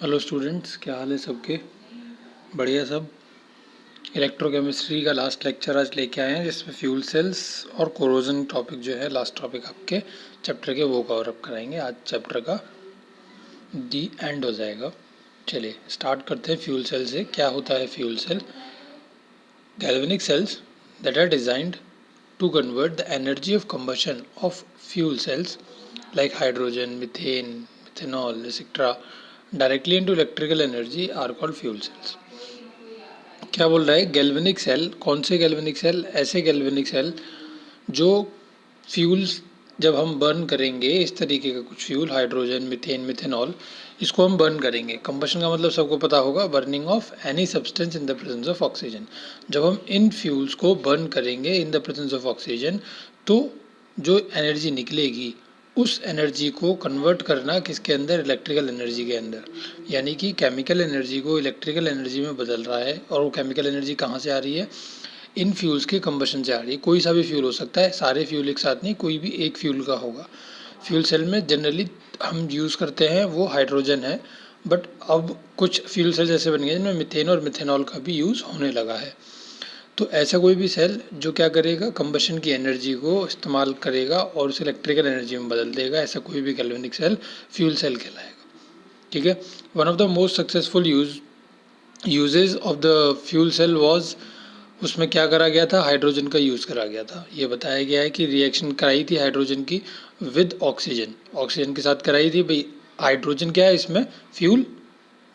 Hello students, क्या हाल है सबके? बढ़िया सब। इलेक्ट्रोकेमिस्ट्री का लास्ट लेक्चर आज लेके आए हैं, जिसमें फ्यूल सेल्स और कोरोजन टॉपिक जो है लास्ट टॉपिक आपके चैप्टर के वो कवर अप कराएंगे। आज चैप्टर का दी एंड हो जाएगा। चलिए स्टार्ट करते हैं फ्यूल सेल से। क्या होता है fuel cell? Galvanic cells that are designed to convert the energy of combustion of fuel cells like hydrogen, methane, methanol, etc. directly into electrical energy are called fuel cells. क्या बोल रहा है? Galvanic cell. कौन से galvanic cell? ऐसे galvanic cell जो fuels जब हम बर्न करेंगे, इस तरीके का कुछ फ्यूल, हाइड्रोजन, मीथेन, मिथेनॉल, इसको हम बर्न करेंगे। कंबशन का मतलब सबको पता होगा, burning of any substance in the presence of oxygen. जब हम इन फ्यूल्स को बर्न करेंगे इन द प्रेजेंस ऑफ ऑक्सीजन, तो जो एनर्जी निकलेगी उस एनर्जी को कन्वर्ट करना किसके अंदर? इलेक्ट्रिकल एनर्जी के अंदर। यानी कि केमिकल एनर्जी को इलेक्ट्रिकल एनर्जी में बदल रहा है। और वो केमिकल एनर्जी कहाँ से आ रही है? इन फ्यूल्स के कंबशन से आ रही है। कोई सा भी फ्यूल हो सकता है, सारे फ्यूल एक साथ नहीं, कोई भी एक फ्यूल का होगा। फ्यूल सेल में जनरली हम यूज़ करते हैं वो हाइड्रोजन है, बट अब कुछ फ्यूल सेल ऐसे बन गए जिनमें मिथेन और मिथेनॉल का भी यूज़ होने लगा है। तो ऐसा कोई भी सेल जो क्या करेगा? कंबशन की एनर्जी को इस्तेमाल करेगा और उसे इलेक्ट्रिकल एनर्जी में बदल देगा, ऐसा कोई भी गैल्वेनिक सेल फ्यूल सेल कहलाएगा। ठीक है। One of the most successful uses of the fuel cell was, उसमें क्या करा गया था? हाइड्रोजन का यूज़ करा गया था। ये बताया गया है कि रिएक्शन कराई थी हाइड्रोजन की विद ऑक्सीजन। ऑक्सीजन के साथ कराई थी भाई। हाइड्रोजन क्या है इसमें? फ्यूल।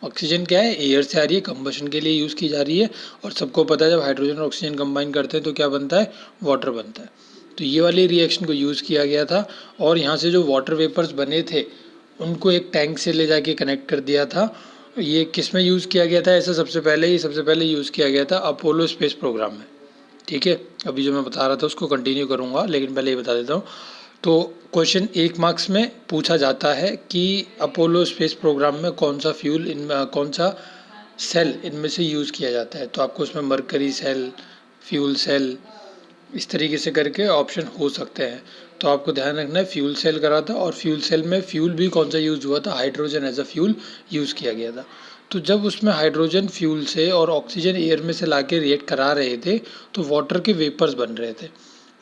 ऑक्सीजन क्या है? एयर से आ रही है, कंबशन के लिए यूज़ की जा रही है। और सबको पता है जब हाइड्रोजन और ऑक्सीजन कंबाइन करते हैं तो क्या बनता है? वाटर बनता है। तो ये वाली रिएक्शन को यूज़ किया गया था। और यहाँ से जो वाटर वेपर्स बने थे उनको एक टैंक से ले जाके कनेक्ट कर दिया था। ये किस में यूज़ किया गया था? ऐसा सबसे पहले यूज़ किया गया था अपोलो स्पेस प्रोग्राम में। ठीक है। अभी जो मैं बता रहा था उसको कंटिन्यू करूँगा, लेकिन पहले ये बता देता हूँ। तो क्वेश्चन 1 मार्क्स में पूछा जाता है कि अपोलो स्पेस प्रोग्राम में कौन सा फ्यूल, कौन सा सेल इनमें से यूज़ किया जाता है। तो आपको उसमें मरकरी सेल, फ्यूल सेल, इस तरीके से करके ऑप्शन हो सकते हैं। तो आपको ध्यान रखना है फ्यूल सेल करा था, और फ्यूल सेल में फ्यूल भी कौन सा यूज़ हुआ था? Hydrogen as a fuel use किया गया था। तो जब उसमें हाइड्रोजन फ्यूल से और ऑक्सीजन एयर में से लाके रिएक्ट करा रहे थे तो वाटर के वेपर्स बन रहे थे।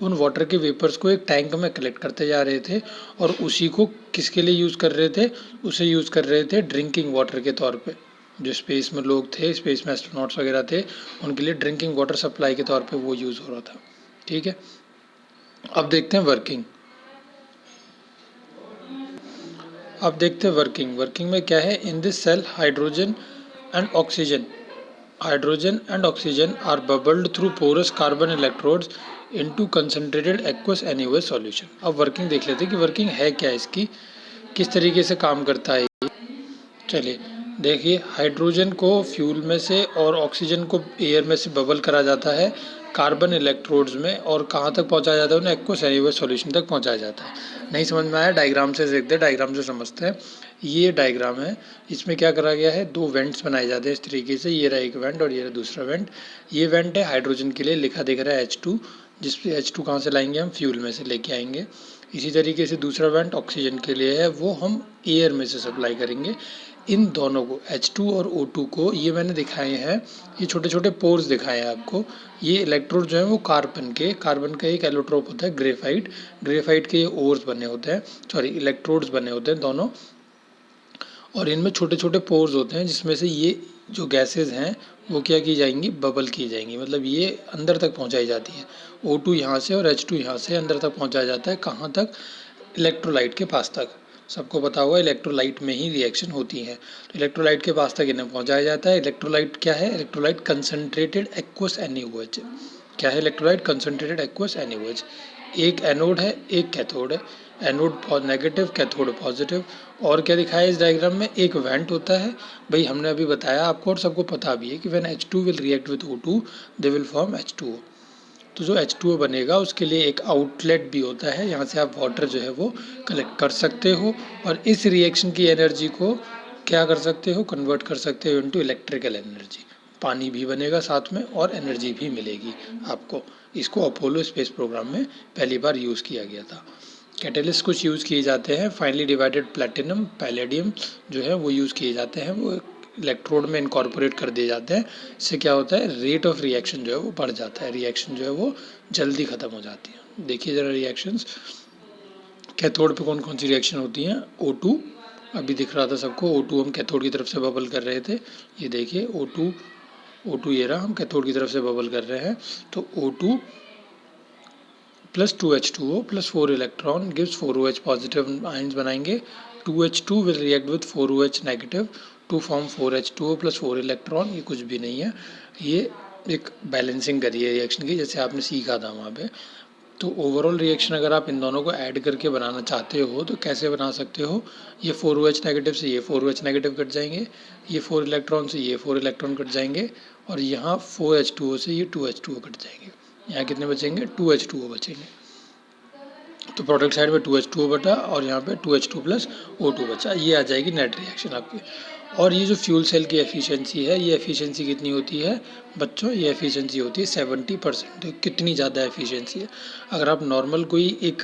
उन वाटर के वेपर्स को एक टैंक में कलेक्ट करते जा रहे थे और उसी को किसके लिए यूज़ कर रहे थे? उसे यूज़ कर रहे थे ड्रिंकिंग वाटर के तौर पे। जो स्पेस में लोग थे, स्पेस में एस्ट्रोनॉट्स वगैरह थे, उनके लिए ड्रिंकिंग वाटर सप्लाई के तौर पे वो यूज़ हो रहा था। ठीक है। अब देखते हैं वर्किंग। वर्किंग में क्या है? In this cell hydrogen and oxygen are bubbled through porous carbon electrodes into concentrated aqueous NaOH solution. अब वर्किंग देख लेते हैं कि वर्किंग है क्या इसकी, किस तरीके से काम करता है। चलिए देखिए, हाइड्रोजन को फ्यूल में से और ऑक्सीजन को एयर में से बबल करा जाता है कार्बन इलेक्ट्रोड्स में, और कहाँ तक पहुँचाया जाता है? उन्हें एक्वस एन्यूअस सॉल्यूशन तक पहुँचाया जाता है। नहीं समझ में आया? डायग्राम से देखते हैं, डायग्राम से समझते हैं। ये डायग्राम है, इसमें क्या करा गया है? 2 वेंट्स बनाए जाते हैं इस तरीके से। ये रहा एक वेंट और ये रहा दूसरा वेंट। ये वेंट है हाइड्रोजन के लिए, लिखा दिख रहा है H2, जिसपे H2 कहाँ से लाएंगे? हम फ्यूल में से लेके आएंगे। इसी तरीके से दूसरा वेंट ऑक्सीजन के लिए है, वो हम एयर में से सप्लाई करेंगे। इन दोनों को, H2 और O2 को, ये मैंने दिखाए हैं, ये छोटे छोटे पोर्स दिखाए हैं आपको। ये इलेक्ट्रोड जो है वो कार्बन का एक एलोट्रोप होता है ग्रेफाइट के ये ओर्स बने होते हैं, सॉरी इलेक्ट्रोड्स बने होते हैं दोनों। और इनमें छोटे छोटे पोर्स होते हैं जिसमें से ये जो गैसेज हैं वो क्या की जाएंगी? बबल की जाएंगी, मतलब ये अंदर तक पहुंचाई जाती है। O2 यहाँ से और H2 यहाँ से अंदर तक पहुंचाया जाता है। कहाँ तक? इलेक्ट्रोलाइट के पास तक। सबको पता होगा इलेक्ट्रोलाइट में ही रिएक्शन होती है, तो इलेक्ट्रोलाइट के पास तक इन्हें पहुंचाया जाता है। इलेक्ट्रोलाइट क्या है? Electrolyte concentrated aqueous NaOH. क्या है इलेक्ट्रोलाइट? Concentrated aqueous एन्यूएच। एक एनोड है, एक कैथोड है। Anode negative, cathode positive. और क्या दिखाया है इस डायग्राम में? एक वेंट होता है। भाई हमने अभी बताया आपको और सबको पता भी है कि when H2 will react with O2 they will form H2O। तो जो H2O बनेगा उसके लिए एक आउटलेट भी होता है, यहाँ से आप वाटर जो है वो कलेक्ट कर सकते हो और इस रिएक्शन की एनर्जी को क्या कर सकते हो? कन्वर्ट कर सकते हो इनटू इलेक्ट्रिकल एनर्जी। पानी भी बनेगा साथ में और एनर्जी भी मिलेगी आपको। इसको अपोलो स्पेस प्रोग्राम में पहली बार यूज़ किया गया था। कैटेलिस्ट कुछ यूज़ किए जाते हैं, फाइनली डिवाइडेड प्लेटिनम पैलेडियम जो है वो यूज़ किए जाते हैं, वो इलेक्ट्रोड में इनकॉर्पोरेट कर दिए जाते हैं। इससे क्या होता है, रेट ऑफ रिएक्शन जो है वो बढ़ जाता है, रिएक्शन जो है वो जल्दी ख़त्म हो जाती है। देखिए ज़रा रिएक्शंस, कैथोड पे कौन कौन सी रिएक्शन होती हैं। O2 अभी दिख रहा था सबको, O2 हम कैथोड की तरफ से बबल कर रहे थे, ये देखिए O2 ये रहा, हम कैथोड की तरफ से बबल कर रहे हैं। तो O2 plus 2H2O plus 4 electron gives 4OH positive ions बनाएंगे। 2H2 will react with 4OH negative to form 4H2O plus 4 electron. ये कुछ भी नहीं है, ये एक बैलेंसिंग करिए रिएक्शन की, जैसे आपने सीखा था वहाँ पे। तो ओवरऑल रिएक्शन अगर आप इन दोनों को ऐड करके बनाना चाहते हो तो कैसे बना सकते हो, ये 4OH नेगेटिव से ये 4OH नेगेटिव कट जाएंगे, ये 4 इलेक्ट्रॉन से ये 4 इलेक्ट्रॉन कट जाएंगे, और यहाँ 4H2O से ये 2H2O कट जाएंगे। यहाँ कितने बचेंगे, 2H2O बचेंगे। तो प्रोडक्ट साइड में 2H2O बटा और यहाँ पे 2H2 प्लस O2 बचा, ये आ जाएगी नेट रिएक्शन आपकी। और ये जो फ्यूल सेल की एफिशिएंसी है, ये एफिशिएंसी कितनी होती है बच्चों, ये एफिशिएंसी होती है 70%। तो कितनी ज़्यादा एफिशिएंसी है। अगर आप नॉर्मल कोई एक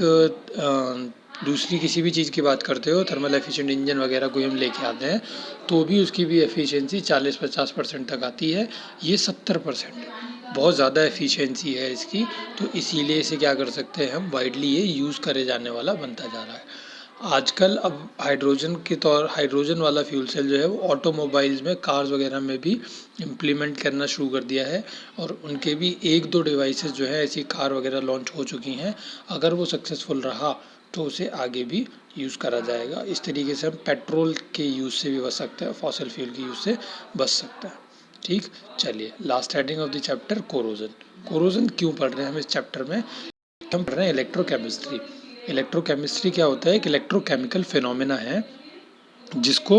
दूसरी किसी भी चीज़ की बात करते हो, थर्मल एफिशिएंट इंजन वगैरह कोई हम लेके आते हैं, तो भी उसकी भी एफिशिएंसी 40-50% तक आती है, ये 70%, बहुत ज़्यादा एफिशिएंसी है इसकी। तो इसीलिए इसे क्या कर सकते हैं हम, वाइडली ये यूज़ करे जाने वाला बनता जा रहा है। आजकल अब हाइड्रोजन वाला फ्यूल सेल जो है वो ऑटोमोबाइल्स में, कार्स वगैरह में भी इम्प्लीमेंट करना शुरू कर दिया है, और उनके भी 1-2 डिवाइसेस जो है ऐसी कार वगैरह लॉन्च हो चुकी हैं। अगर वो सक्सेसफुल रहा तो उसे आगे भी यूज़ करा जाएगा। इस तरीके से हम पेट्रोल के यूज़ से भी बच सकते हैं, फॉसिल फ्यूल के यूज़ से बच सकता है। ठीक, चलिए last heading of the chapter, corrosion. Corrosion क्यों पढ़ रहे हैं हम इस चैप्टर में, हम पढ़ रहे हैं इलेक्ट्रोकेमिस्ट्री। इलेक्ट्रोकेमिस्ट्री क्या होता है, एक इलेक्ट्रोकेमिकल फिनोमेना है जिसको,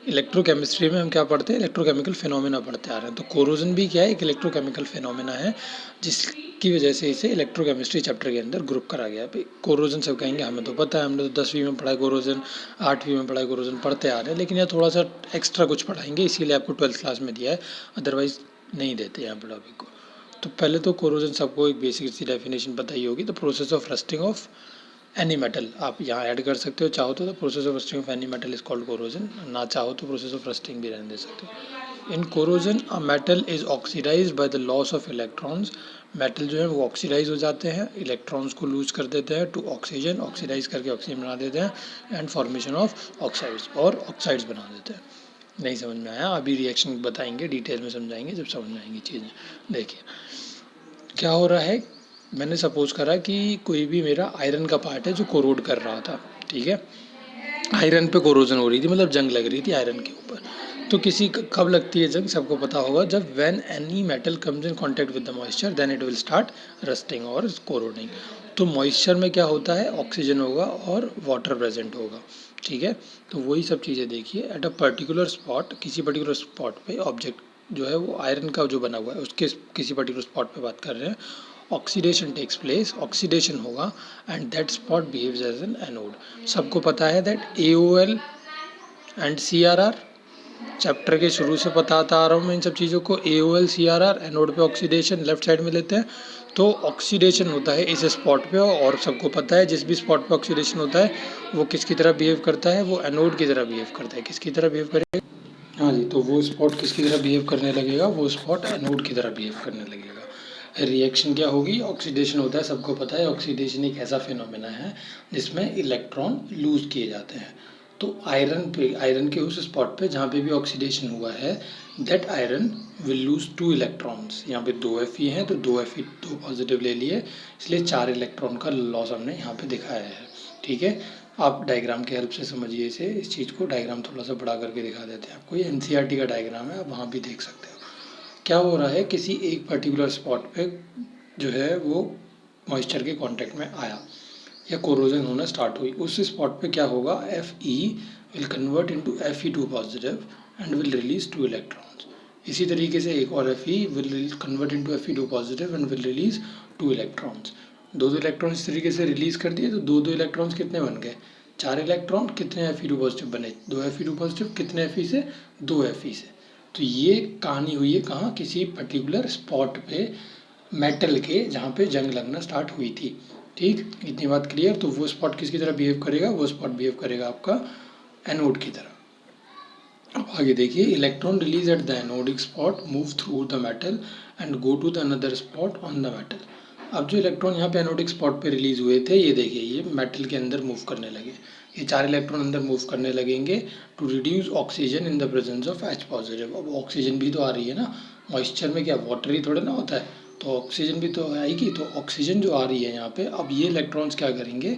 इलेक्ट्रोकेमिस्ट्री में हम क्या पढ़ते हैं, इलेक्ट्रोकेमिकल फिनोमेना पढ़ते आ रहे हैं। तो कोरोजन भी क्या है, एक इलेक्ट्रोकेमिकल फिनोमेना है, जिसकी वजह से इसे इलेक्ट्रोकेमिस्ट्री चैप्टर के अंदर ग्रुप करा गया है। कोरोजन सब कहेंगे हमें तो पता है, हमने तो 10वीं में पढ़ा है कोरोजन, 8वीं में पढ़ा है कोरोजन, पढ़ते आ रहे हैं, लेकिन यहाँ थोड़ा सा एक्स्ट्रा कुछ पढ़ाएंगे, इसीलिए आपको 12th क्लास में दिया है, अदरवाइज नहीं देते यहाँ पर टॉपिक को। तो पहले तो कोरोजन सबको एक बेसिक सी डेफिनेशन पता ही होगी, the process of rusting of any metal, आप यहाँ ऐड कर सकते हो, चाहो तो the process of rusting of any metal is called corrosion, ना चाहो तो प्रोसेस ऑफ रस्टिंग भी रहने दे सकते हो। In corrosion a metal is oxidise by the loss of electrons, metal जो है वो ऑक्सीडाइज हो जाते हैं, इलेक्ट्रॉन्स को लूज कर देते हैं टू ऑक्सीजन, ऑक्सीडाइज करके ऑक्सीजन बना देते हैं, एंड फॉर्मेशन ऑफ ऑक्साइड्स, और ऑक्साइड्स बना देते हैं। नहीं समझ में आया, अभी रिएक्शन बताएंगे, डिटेल में समझाएंगे जब समझ में आएंगी चीज़ें। देखिए क्या हो रहा है, मैंने सपोज करा कि कोई भी मेरा आयरन का पार्ट है जो कोरोड कर रहा था, ठीक है, आयरन पे कोरोजन हो रही थी, मतलब जंग लग रही थी आयरन के ऊपर। तो कब लगती है जंग, सबको पता होगा, जब when any metal comes in contact with the moisture then it will start rusting और कोरोडिंग। तो मॉइस्चर में क्या होता है, ऑक्सीजन होगा और वाटर प्रेजेंट होगा, ठीक है। तो वही सब चीज़ें देखिए, एट अ पर्टिकुलर स्पॉट, किसी पर्टिकुलर स्पॉट पे ऑब्जेक्ट जो है वो आयरन का जो बना हुआ है उसके किसी पर्टिकुलर स्पॉट पे बात कर रहे हैं, ऑक्सीडेशन टेक्स प्लेस, ऑक्सीडेशन होगा, and that spot behaves as an anode. सबको पता है that AOL and CRR, chapter के शुरू से बताता आ रहा हूँ मैं इन सब चीज़ों को, AOL CRR, एनोड पे ऑक्सीडेशन लेफ्ट साइड में लेते हैं। तो ऑक्सीडेशन होता है इस स्पॉट पे, और सबको पता है जिस भी स्पॉट पे ऑक्सीडेशन होता है वो किसकी तरह बिहेव करता है, वो एनोड की तरह बिहेव करता है। किसकी तरह बिहेव करेगा, हाँ जी, तो वो स्पॉट किसकी तरह बिहेव करने लगेगा, वो स्पॉट एनोड की तरह बिहेव करने लगेगा। रिएक्शन क्या होगी, ऑक्सीडेशन होता है, सबको पता है ऑक्सीडेशन एक ऐसा फिनोमेना है जिसमें इलेक्ट्रॉन लूज किए जाते हैं। तो आयरन के उस स्पॉट पे जहाँ पे भी ऑक्सीडेशन हुआ है, that iron will lose 2 electrons. यहाँ पे 2 Fe हैं तो 2 Fe 2 पॉजिटिव ले लिए, इसलिए 4 इलेक्ट्रॉन का लॉस हमने यहाँ पे दिखाया है, ठीक है। आप डायग्राम की हेल्प से समझिए इसे, इस चीज़ को डायग्राम थोड़ा सा बड़ा करके दिखा देते हैं आपको, ये NCERT का डायग्राम है, आप वहाँ भी देख सकते हो। क्या हो रहा है, किसी एक पर्टिकुलर स्पॉट पे जो है वो मॉइस्चर के कांटेक्ट में आया या कोरोजन होना स्टार्ट हुई, उस स्पॉट पे क्या होगा, Fe will convert into Fe2 positive and will release 2 electrons. इसी तरीके से एक और Fe will convert into Fe2 positive and will release 2 electrons. 2 electron इस तरीके से रिलीज कर दिए, तो 2 इलेक्ट्रॉन्स कितने बन गए, 4 इलेक्ट्रॉन, कितने Fe2 पॉजिटिव बने, 2 Fe2 पॉजिटिव, कितने Fe से, 2 Fe से। तो ये कहानी हुई है कहाँ, किसी पर्टिकुलर स्पॉट पे मेटल के, जहाँ पे जंग लगना स्टार्ट हुई थी, ठीक, इतनी बात क्लियर। तो वो स्पॉट किसकी तरह बिहेव करेगा, वो स्पॉट बिहेव करेगा आपका एनोड की तरह। अब आगे देखिए, electron release at the anodic spot move through the metal and go to the another spot on the metal. अब जो इलेक्ट्रॉन यहाँ पे एनोडिक स्पॉट पे रिलीज हुए थे, ये देखिए ये मेटल के अंदर मूव करने लगे, ये 4 इलेक्ट्रॉन अंदर मूव करने लगेंगे to reduce oxygen in the presence of H positive. अब ऑक्सीजन भी तो आ रही है ना, मॉइस्चर में क्या वाटर ही थोड़ा ना होता है, तो ऑक्सीजन भी तो आएगी। तो ऑक्सीजन जो आ रही है यहाँ पे, अब ये इलेक्ट्रॉन्स क्या करेंगे,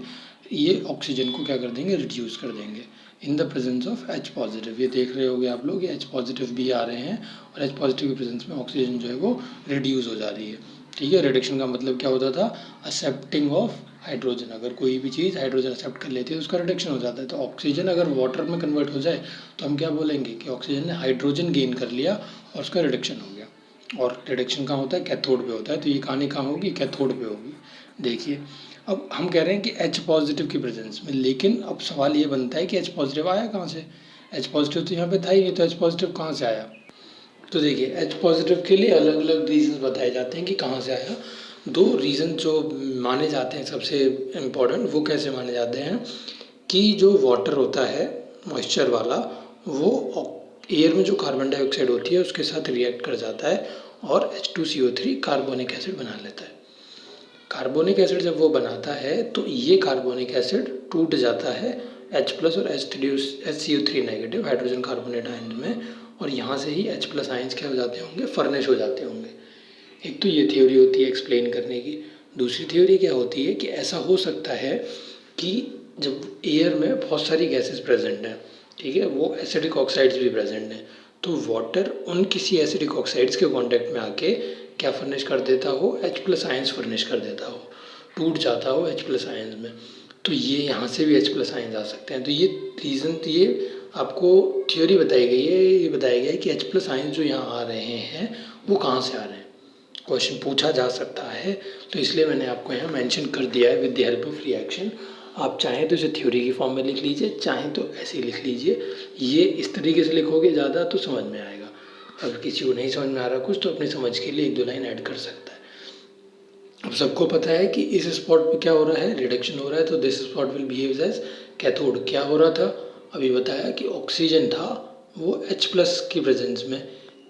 ये ऑक्सीजन को क्या कर देंगे, रिड्यूस कर देंगे इन the presence of H positive. ये देख रहे होगे आप लोग, ये H पॉजिटिव भी आ रहे हैं और H पॉजिटिव की प्रेजेंस में ऑक्सीजन जो है वो रिड्यूस हो जा रही है। ठीक है, रिडक्शन का मतलब क्या होता था, एक्सेप्टिंग ऑफ हाइड्रोजन। अगर कोई भी चीज़ हाइड्रोजन एक्सेप्ट कर लेती है तो उसका रिडक्शन हो जाता है। तो ऑक्सीजन अगर वाटर में कन्वर्ट हो जाए तो हम क्या बोलेंगे कि ऑक्सीजन ने हाइड्रोजन गेन कर लिया और उसका रिडक्शन हो गया। और रिडक्शन कहाँ होता है, कैथोड पे होता है। तो ये कहानी कहाँ होगी, कैथोड पे होगी। देखिए, अब हम कह रहे हैं कि H पॉजिटिव की प्रेजेंस में, लेकिन अब सवाल ये बनता है कि H पॉजिटिव आया कहाँ से, H पॉजिटिव तो यहाँ पे था ही नहीं, तो H पॉजिटिव कहाँ से आया। तो देखिए, H पॉजिटिव के लिए अलग अलग रीजन बताए जाते हैं कि कहाँ से आया। 2 रीज़न जो माने जाते हैं सबसे इम्पोर्टेंट, वो कैसे माने जाते हैं कि जो वाटर होता है मॉइस्चर वाला, वो एयर में जो कार्बन डाइऑक्साइड होती है उसके साथ रिएक्ट कर जाता है और H2CO3 कार्बोनिक एसिड बना लेता है। कार्बोनिक एसिड जब वो बनाता है तो ये कार्बोनिक एसिड टूट जाता है H प्लस और HCO3 negative hydrogen carbonate ion में, और यहाँ से ही H प्लस आयन्स क्या हो जाते होंगे, फर्निश हो जाते होंगे। एक तो ये थ्योरी होती है एक्सप्लेन करने की। दूसरी थ्योरी क्या होती है कि ऐसा हो सकता है कि जब एयर में बहुत सारी गैसेस प्रेजेंट हैं, ठीक है, वो एसिडिक ऑक्साइड्स भी प्रेजेंट हैं, तो वाटर उन किसी एसिडिक ऑक्साइड्स के कांटेक्ट में आके क्या फर्निश कर देता हो, H प्लस आयन्स फर्निश कर देता हो, टूट जाता हो H प्लस आयन्स में। तो ये यहाँ से भी H प्लस आयन्स आ सकते हैं। तो ये रीज़न, तो ये आपको थ्योरी बताई गई है, ये बताया गया है कि H प्लस आयन्स जो यहाँ आ रहे हैं वो कहाँ से आ रहे हैं, क्वेश्चन पूछा जा सकता है। तो इसलिए मैंने आपको यहाँ मेंशन कर दिया है with the help of reaction. आप चाहें तो इसे थ्योरी की फॉर्म में लिख लीजिए, चाहें तो ऐसे ही लिख लीजिए। ये इस तरीके से लिखोगे ज़्यादा तो समझ में आएगा। अगर किसी को नहीं समझ में आ रहा कुछ, तो अपनी समझ के लिए 1-2 लाइन ऐड कर सकता है। अब सबको पता है कि इस स्पॉट पे क्या हो रहा है, रिडक्शन हो रहा है, तो this spot will behave as cathode. क्या हो रहा था, अभी बताया कि ऑक्सीजन था वो H प्लस की प्रेजेंस में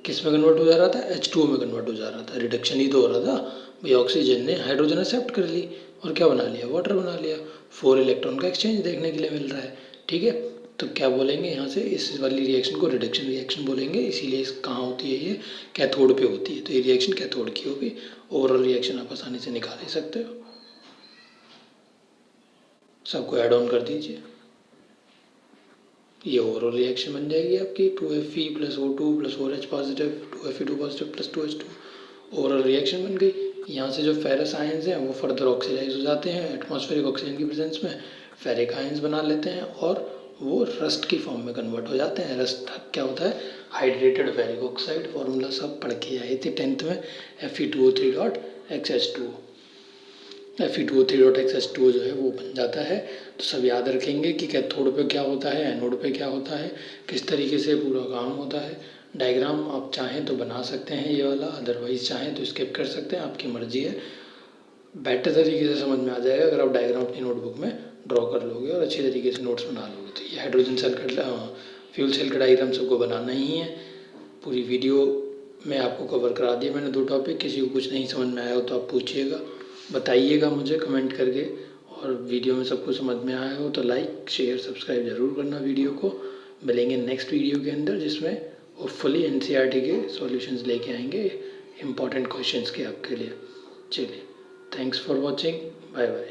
किस में कन्वर्ट हो जा रहा था, H2O में कन्वर्ट हो जा रहा था। रिडक्शन ही तो हो रहा था भाई, ऑक्सीजन ने हाइड्रोजन एक्सेप्ट कर ली और क्या बना लिया, वाटर बना लिया। 4 इलेक्ट्रॉन का एक्सचेंज देखने के लिए मिल रहा है। ठीक है, तो क्या बोलेंगे यहाँ से, इस वाली रिएक्शन को रिडक्शन रिएक्शन बोलेंगे। इसीलिए कहाँ होती है, ये कैथोड पे होती है, तो ये रिएक्शन कैथोड की होगी। ओवरऑल रिएक्शन आप आसानी से निकाल ही सकते हो। सबको ऐड ऑन कर दीजिए, ये ओवरऑल रिएक्शन बन जाएगी आपकी 2Fe plus O2 plus 4H positive 2Fe2 positive plus 2H2। Overall reaction बन गई। यहाँ से जो फेरस आयंस हैं वो फर्दर ऑक्सीडाइज हो जाते हैं एटमॉस्फेरिक ऑक्सीजन की प्रेजेंस में, फेरिक आयंस बना लेते हैं और वो रस्ट की फॉर्म में कन्वर्ट हो जाते हैं। रस्ट क्या होता है, हाइड्रेटेड फेरिक ऑक्साइड। फॉर्मूला सब पढ़ के आए थे 10th में, Fe2O3.XH2O। Fe2O3.XH2O जो है वो बन जाता है। तो सब याद रखेंगे कि कैथोड पे क्या होता है, एनोड पे क्या होता है, किस तरीके से पूरा काम होता है। डायग्राम आप चाहें तो बना सकते हैं ये वाला, अदरवाइज चाहें तो स्किप कर सकते हैं, आपकी मर्जी है। बेटर तरीके से समझ में आ जाएगा अगर आप डायग्राम अपनी नोटबुक में ड्रॉ कर लोगे और अच्छी तरीके से नोट्स बना लोगे। तो ये हाइड्रोजन सेल का फ्यूल सेल का डायग्राम सबको बनाना ही है। पूरी वीडियो में आपको कवर करा दिया मैंने 2 टॉपिक। किसी को कुछ नहीं समझ में आया हो तो आप पूछिएगा, बताइएगा मुझे कमेंट करके। और वीडियो में सबको समझ में आया हो तो लाइक शेयर सब्सक्राइब ज़रूर करना वीडियो को। मिलेंगे नेक्स्ट वीडियो के अंदर, जिसमें होपफुली NCERT के सॉल्यूशंस लेके आएंगे इंपॉर्टेंट क्वेश्चंस के आपके लिए। चलिए, thanks for watching, bye bye.